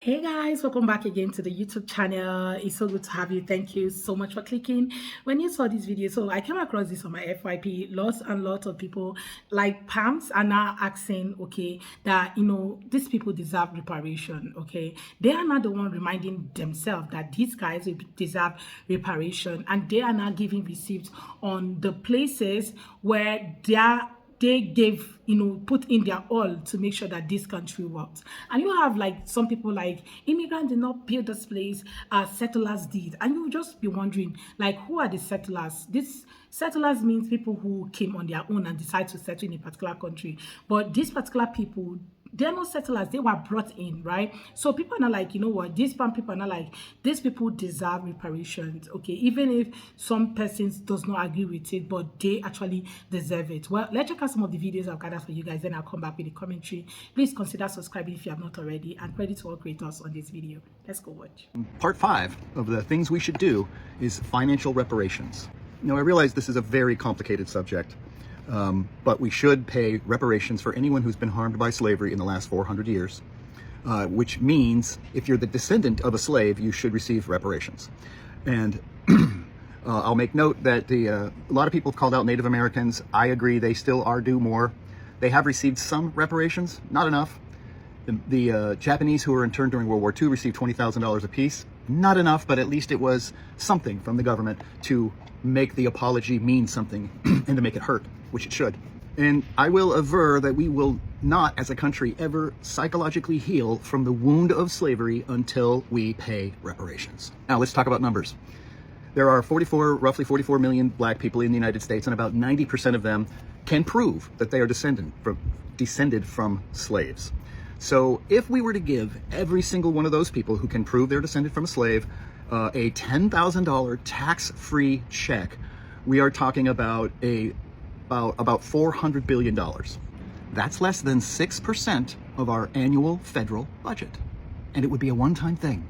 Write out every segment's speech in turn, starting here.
Hey guys, welcome back again to the YouTube channel. It's so good to have you. Thank you so much for clicking when you saw this video. So I came across this on my FYP. Lots and lots of people like Pams are now asking, okay, that these people deserve reparation. Okay, they are not the one reminding themselves that these guys deserve reparation, and they are now giving receipts on the places where they gave, put in their all to make sure that this country works. And you have like some people like immigrants did not build this place, settlers did. And you just be wondering, like, who are the settlers? This settlers means people who came on their own and decide to settle in a particular country. But these particular people, they're not settlers, they were brought in, right? So people are not like, you know what, these people are not like, these people deserve reparations, okay, even if some persons does not agree with it, but they actually deserve it. Well, let's check out some of the videos I've gathered for you guys, then I'll come back with the commentary. Please consider subscribing if you have not already, and credit to all creators on this video. Let's go watch. Part 5 of the things we should do is financial reparations. Now, I realize this is a very complicated subject, but we should pay reparations for anyone who's been harmed by slavery in the last 400 years, which means if you're the descendant of a slave, you should receive reparations. And I'll make note that a lot of people have called out Native Americans. I agree, they still are due more. They have received some reparations, not enough. The Japanese who were interned during World War II received $20,000 apiece. Not enough, but at least it was something from the government to make the apology mean something and to make it hurt, which it should. And I will aver that we will not, as a country, ever psychologically heal from the wound of slavery until we pay reparations. Now, let's talk about numbers. There are roughly 44 million black people in the United States, and about 90% of them can prove that they are descended from slaves. So if we were to give every single one of those people who can prove they're descended from a slave a $10,000 tax-free check, we are talking about about $400 billion. That's less than 6% of our annual federal budget. And it would be a one-time thing.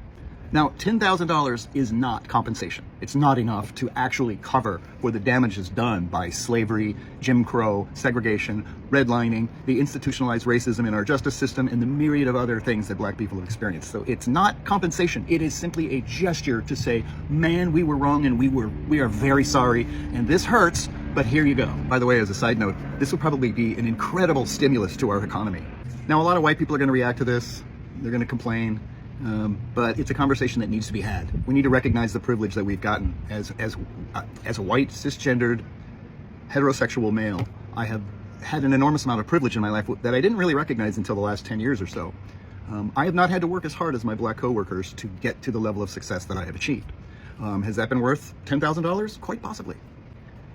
Now, $10,000 is not compensation. It's not enough to actually cover for the damages done by slavery, Jim Crow, segregation, redlining, the institutionalized racism in our justice system, and the myriad of other things that black people have experienced. So it's not compensation. It is simply a gesture to say, man, we were wrong and we are very sorry, and this hurts, but here you go. By the way, as a side note, this will probably be an incredible stimulus to our economy. Now, a lot of white people are going to react to this. They're going to complain. But it's a conversation that needs to be had. We need to recognize the privilege that we've gotten as a white, cisgendered, heterosexual male. I have had an enormous amount of privilege in my life that I didn't really recognize until the last 10 years or so. I have not had to work as hard as my black coworkers to get to the level of success that I have achieved. Has that been worth $10,000? Quite possibly.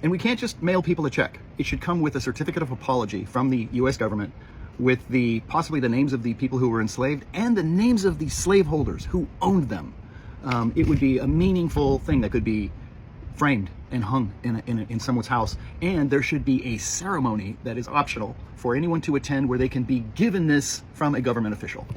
And we can't just mail people a check. It should come with a certificate of apology from the U.S. government with possibly the names of the people who were enslaved and the names of the slaveholders who owned them. It would be a meaningful thing that could be framed and hung in someone's house. And there should be a ceremony that is optional for anyone to attend where they can be given this from a government official.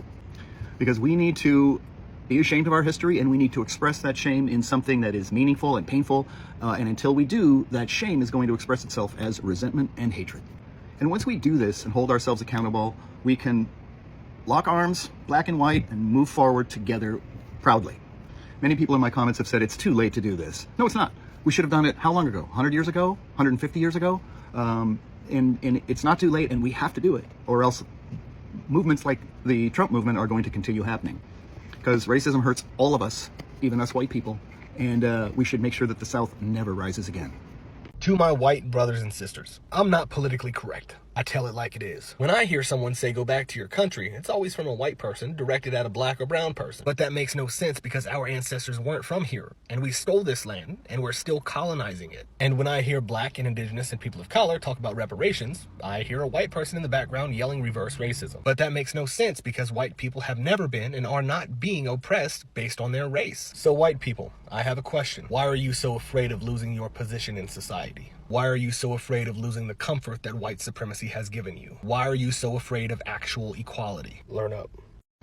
Because we need to be ashamed of our history, and we need to express that shame in something that is meaningful and painful. And until we do, that shame is going to express itself as resentment and hatred. And once we do this and hold ourselves accountable, we can lock arms, black and white, and move forward together proudly. Many people in my comments have said it's too late to do this. No, it's not. We should have done it how long ago? 100 years ago? 150 years ago? And it's not too late, and we have to do it, or else movements like the Trump movement are going to continue happening. Because racism hurts all of us, even us white people, and we should make sure that the South never rises again. To my white brothers and sisters, I'm not politically correct. I tell it like it is. When I hear someone say go back to your country, it's always from a white person directed at a black or brown person. But that makes no sense because our ancestors weren't from here, and we stole this land, and we're still colonizing it. And when I hear black and indigenous and people of color talk about reparations, I hear a white person in the background yelling reverse racism. But that makes no sense because white people have never been and are not being oppressed based on their race. So white people, I have a question. Why are you so afraid of losing your position in society? Why are you so afraid of losing the comfort that white supremacy has given you? Why are you so afraid of actual equality? Learn up.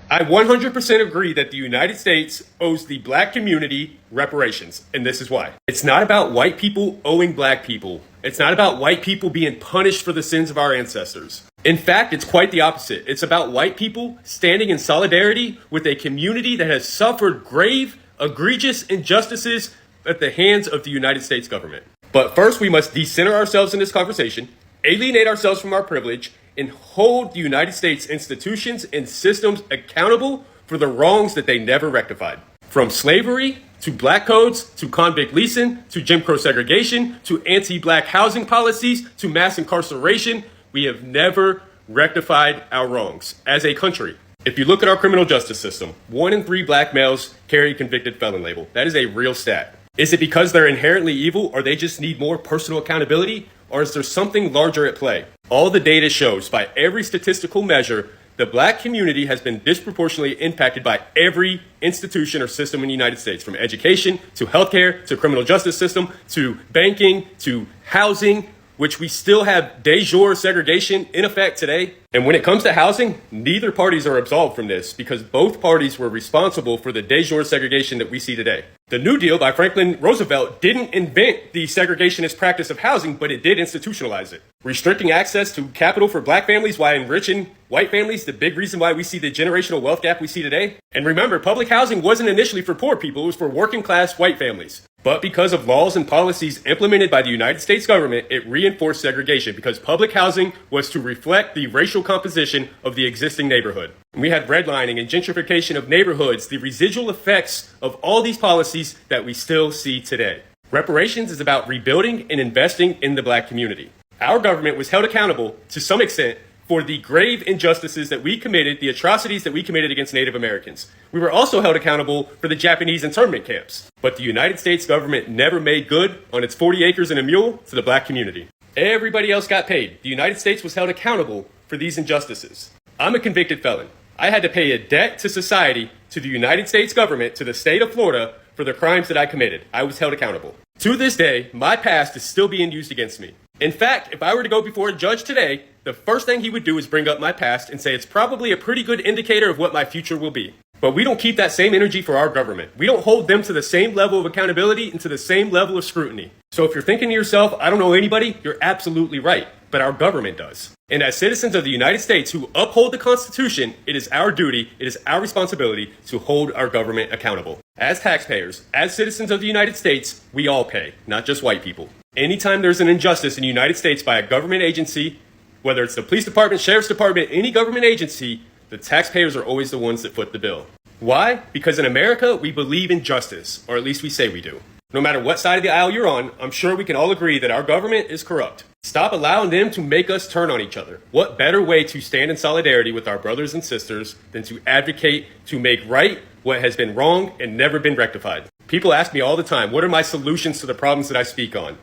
I 100% agree that the United States owes the black community reparations, and this is why. It's not about white people owing black people. It's not about white people being punished for the sins of our ancestors. In fact, it's quite the opposite. It's about white people standing in solidarity with a community that has suffered grave, egregious injustices at the hands of the United States government. But first, we must decenter ourselves in this conversation, alienate ourselves from our privilege, and hold the United States institutions and systems accountable for the wrongs that they never rectified. From slavery to black codes, to convict leasing, to Jim Crow segregation, to anti-black housing policies, to mass incarceration, we have never rectified our wrongs as a country. If you look at our criminal justice system, 1 in 3 black males carry a convicted felon label. That is a real stat. Is it because they're inherently evil, or they just need more personal accountability? Or is there something larger at play? All the data shows, by every statistical measure, the black community has been disproportionately impacted by every institution or system in the United States, from education to healthcare to criminal justice system to banking to housing, which we still have de jure segregation in effect today. And when it comes to housing, neither parties are absolved from this because both parties were responsible for the de jure segregation that we see today. The New Deal by Franklin Roosevelt didn't invent the segregationist practice of housing, but it did institutionalize it. Restricting access to capital for black families while enriching white families, the big reason why we see the generational wealth gap we see today. And remember, public housing wasn't initially for poor people, it was for working class white families. But because of laws and policies implemented by the United States government, it reinforced segregation because public housing was to reflect the racial composition of the existing neighborhood. And we had redlining and gentrification of neighborhoods, the residual effects of all these policies that we still see today. Reparations is about rebuilding and investing in the black community. Our government was held accountable to some extent for the grave injustices that we committed, the atrocities that we committed against Native Americans. We were also held accountable for the Japanese internment camps. But the United States government never made good on its 40 acres and a mule to the black community. Everybody else got paid. The United States was held accountable for these injustices. I'm a convicted felon. I had to pay a debt to society, to the United States government, to the state of Florida for the crimes that I committed. I was held accountable. To this day, my past is still being used against me. In fact, if I were to go before a judge today, the first thing he would do is bring up my past and say it's probably a pretty good indicator of what my future will be. But we don't keep that same energy for our government. We don't hold them to the same level of accountability and to the same level of scrutiny. So if you're thinking to yourself, I don't know anybody, you're absolutely right. But our government does. And as citizens of the United States who uphold the Constitution, it is our duty, it is our responsibility to hold our government accountable. As taxpayers, as citizens of the United States, we all pay, not just white people. Anytime there's an injustice in the United States by a government agency, whether it's the police department, sheriff's department, any government agency, the taxpayers are always the ones that foot the bill. Why? Because in America, we believe in justice, or at least we say we do. No matter what side of the aisle you're on, I'm sure we can all agree that our government is corrupt. Stop allowing them to make us turn on each other. What better way to stand in solidarity with our brothers and sisters than to advocate to make right what has been wrong and never been rectified? People ask me all the time, what are my solutions to the problems that I speak on?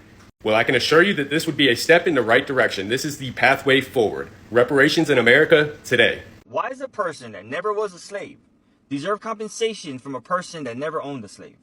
Well, I can assure you that this would be a step in the right direction. This is the pathway forward. Reparations in America today. Why does a person that never was a slave deserve compensation from a person that never owned a slave?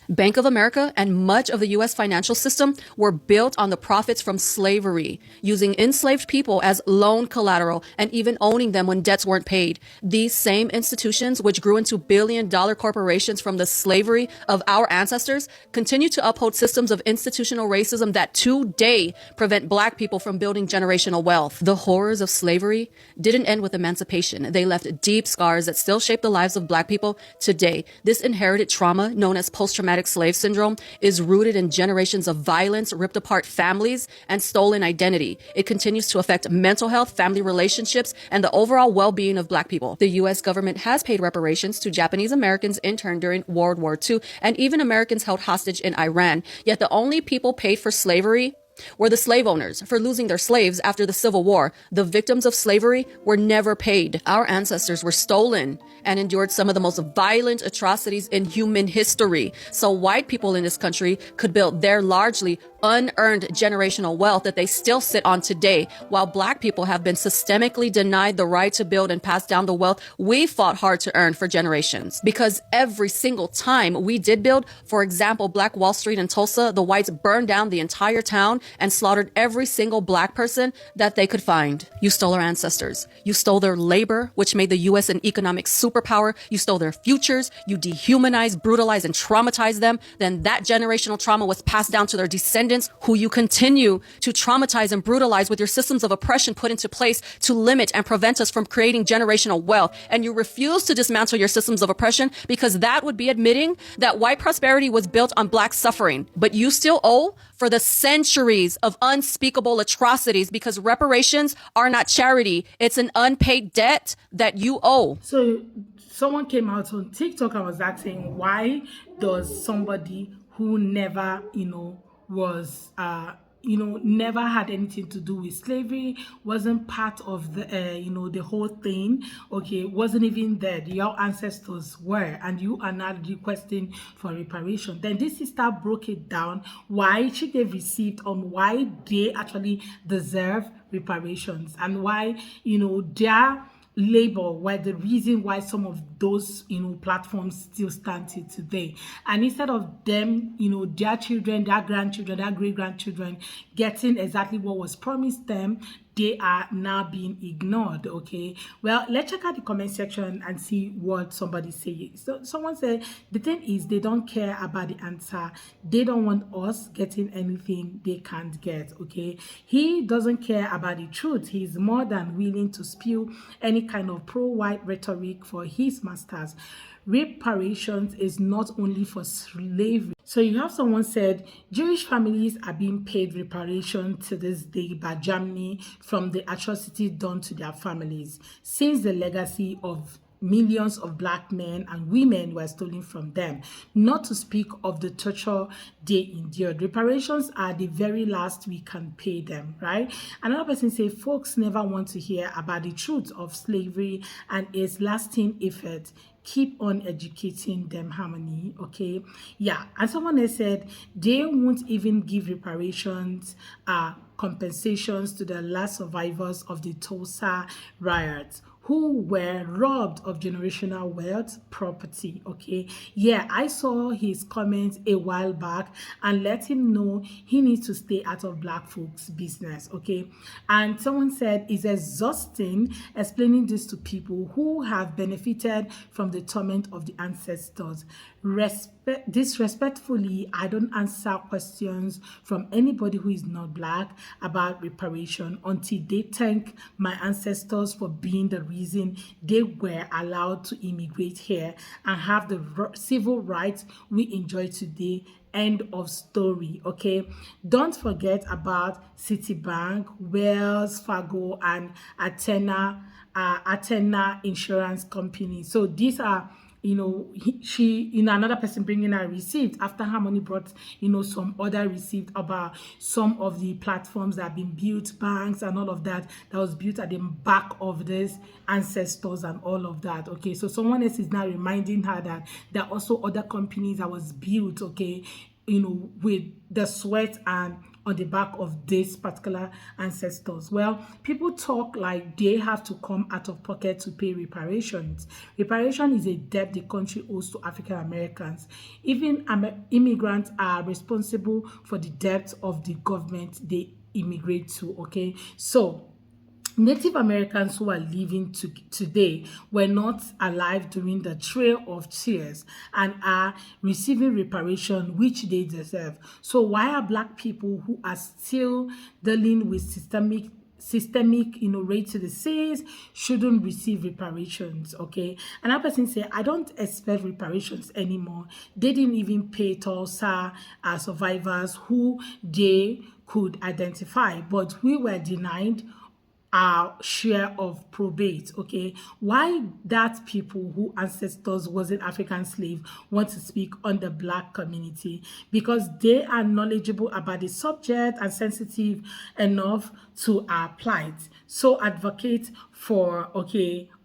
Bank of America and much of the U.S. financial system were built on the profits from slavery, using enslaved people as loan collateral and even owning them when debts weren't paid. These same institutions, which grew into billion-dollar corporations from the slavery of our ancestors, continue to uphold systems of institutional racism that today prevent black people from building generational wealth. The horrors of slavery didn't end with emancipation. They left deep scars that still shape the lives of black people today. This inherited trauma, known as post-traumatic slave syndrome, is rooted in generations of violence, ripped apart families, and stolen identity. It continues to affect mental health, family relationships, and the overall well-being of black people. The U.S. government has paid reparations to Japanese Americans interned during World War II, and even Americans held hostage in Iran. Yet the only people paid for slavery were the slave owners for losing their slaves after the Civil War. The victims of slavery were never paid. Our ancestors were stolen and endured some of the most violent atrocities in human history. So white people in this country could build their largely unearned generational wealth that they still sit on today, while black people have been systemically denied the right to build and pass down the wealth we fought hard to earn for generations. Because every single time we did build, for example, Black Wall Street in Tulsa, the whites burned down the entire town and slaughtered every single black person that they could find. You stole our ancestors. You stole their labor, which made the U.S. an economic superpower. You stole their futures. You dehumanized, brutalized, and traumatized them. Then that generational trauma was passed down to their descendants, who you continue to traumatize and brutalize with your systems of oppression put into place to limit and prevent us from creating generational wealth. And you refuse to dismantle your systems of oppression because that would be admitting that white prosperity was built on black suffering. But you still owe for the centuries of unspeakable atrocities, because reparations are not charity. It's an unpaid debt that you owe. So someone came out on TikTok and was asking, why does somebody who never, was, never had anything to do with slavery, wasn't part of the, the whole thing, okay, wasn't even there, your ancestors were, and you are now requesting for reparation. Then this sister broke it down, why she gave receipt on why they actually deserve reparations, and why, their labor were the reason why some of those platforms still stand till today. And instead of them, their children, their grandchildren, their great grandchildren getting exactly what was promised them, they are now being ignored. Okay, well, let's check out the comment section and see what somebody says. So someone said the thing is they don't care about the answer. They don't want us getting anything they can't get. Okay, he doesn't care about the truth. He's more than willing to spew any kind of pro-white rhetoric for his masters. Reparations is not only for slavery. So you have someone said Jewish families are being paid reparation to this day by Germany from the atrocity done to their families, since the legacy of millions of black men and women were stolen from them, not to speak of the torture they endured. Reparations are the very last we can pay them, right? Another person say folks never want to hear about the truth of slavery and its lasting effect. Keep on educating them, Harmony. Okay, yeah. And someone else said they won't even give reparations, compensations to the last survivors of the Tulsa riots, who were robbed of generational wealth, property. Okay, yeah, I saw his comments a while back and let him know he needs to stay out of black folks' business. Okay, and someone said it's exhausting explaining this to people who have benefited from the torment of the ancestors. Disrespectfully, I don't answer questions from anybody who is not black about reparation until they thank my ancestors for being the reason they were allowed to immigrate here and have the civil rights we enjoy today. End of story. Okay, don't forget about Citibank, Wells Fargo, and Athena Insurance Company. So these are, another person bringing a receipt after Harmony brought, some other receipt about some of the platforms that have been built, banks and all of that was built at the back of these ancestors and all of that. Okay, so someone else is now reminding her that there are also other companies that was built, okay, with the sweat and on the back of these particular ancestors. Well, people talk like they have to come out of pocket to pay reparations. Reparation is a debt the country owes to African Americans. Even immigrants are responsible for the debt of the government they immigrate to. Okay, so Native Americans who are living today were not alive during the Trail of Tears and are receiving reparation which they deserve. So why are black people who are still dealing with systemic rate to the seas shouldn't receive reparations? Okay, another person say I don't expect reparations anymore. They didn't even pay Tulsa survivors who they could identify, but we were denied our share of probate. Okay, why that people who ancestors wasn't African slave want to speak on the black community? Because they are knowledgeable about the subject and sensitive enough to our plight, so advocate for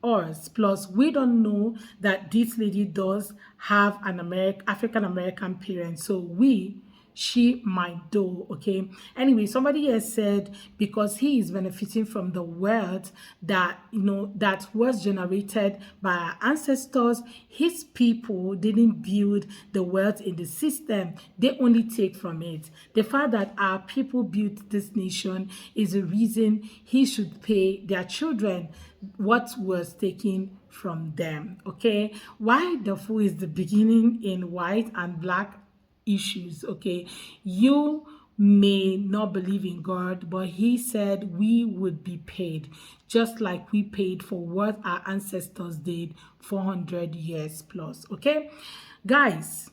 us. Plus we don't know that this lady does have an African American parent, so we she might do. Okay, anyway, somebody has said because he is benefiting from the wealth that that was generated by our ancestors, his people didn't build the wealth in the system, they only take from it. The fact that our people built this nation is the reason he should pay their children what was taken from them. Okay, why the fool is the beginning in white and black issues. Okay, you may not believe in God, but he said we would be paid just like we paid for what our ancestors did 400 years plus. Okay, guys,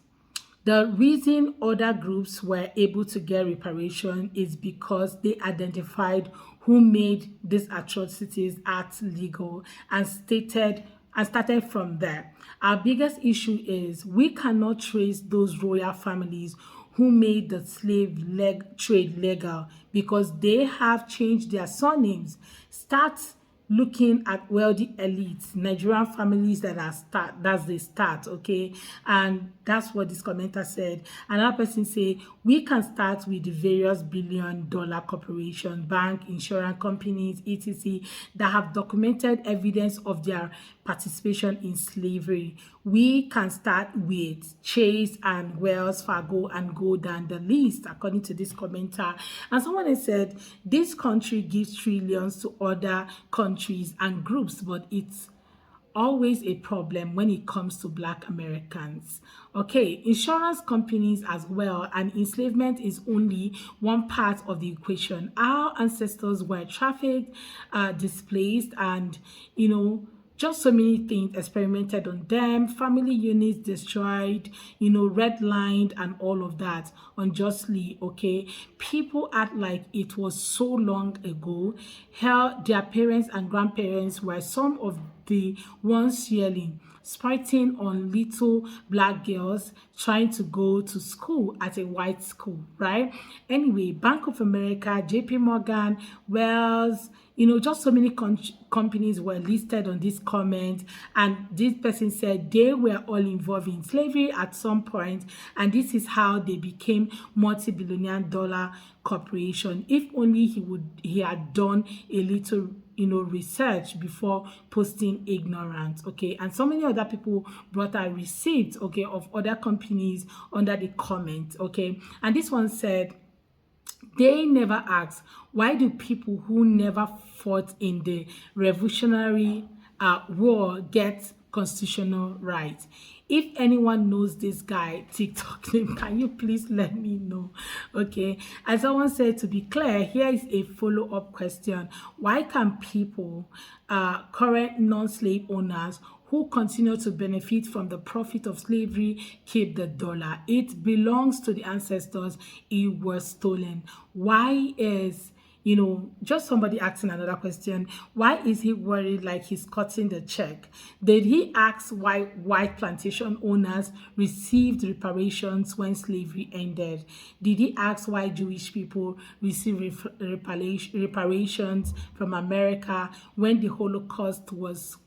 the reason other groups were able to get reparation is because they identified who made these atrocities act legal and started from there. Our biggest issue is we cannot trace those royal families who made the trade legal because they have changed their surnames. Start looking at wealthy elites, Nigerian families that are that's the start, okay? And that's what this commenter said. Another person say, we can start with the various billion-dollar corporation, bank, insurance companies, etc. that have documented evidence of their participation in slavery. We can start with Chase and Wells Fargo and go down the list, according to this commenter. And someone has said, this country gives trillions to other countries and groups, but it's always a problem when it comes to Black Americans. Okay, insurance companies as well, and enslavement is only one part of the equation. Our ancestors were trafficked, displaced, and just so many things experimented on them, family units destroyed, redlined, and all of that unjustly. Okay, people act like it was so long ago. Hell, their parents and grandparents were some of the ones yelling, spitting on little Black girls trying to go to school at a white school, right? Anyway, Bank of America, JP Morgan, Wells, just so many companies were listed on this comment, and this person said they were all involved in slavery at some point, and this is how they became multi-billion dollar corporation. If only he had done a little research before posting ignorant. Okay, and so many other people brought out receipts, okay, of other companies under the comment. Okay, and this one said they never asked, why do people who never fought in the revolutionary war get constitutional rights? If anyone knows this guy TikTok name, can you please let me know? Okay, as someone said, to be clear, here is a follow-up question. Why can people, current non-slave owners who continue to benefit from the profit of slavery, keep the dollar? It belongs to the ancestors. It was stolen. Why is, just somebody asking another question, why is he worried like he's cutting the check? Did he ask why white plantation owners received reparations when slavery ended? Did he ask why Jewish people received reparations from America when the Holocaust was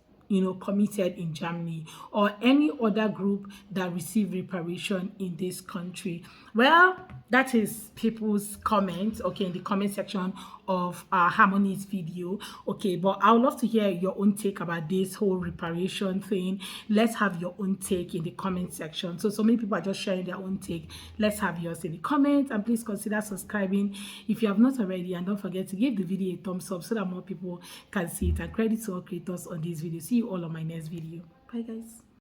committed in Germany, or any other group that received reparation in this country? Well, that is people's comments, okay, in the comment section of Harmony's video. Okay, but I would love to hear your own take about this whole reparation thing. Let's have your own take in the comment section. So many people are just sharing their own take. Let's have yours in the comments, and please consider subscribing if you have not already, and don't forget to give the video a thumbs up so that more people can see it. And credit to all creators on this video. See you all on my next video. Bye guys.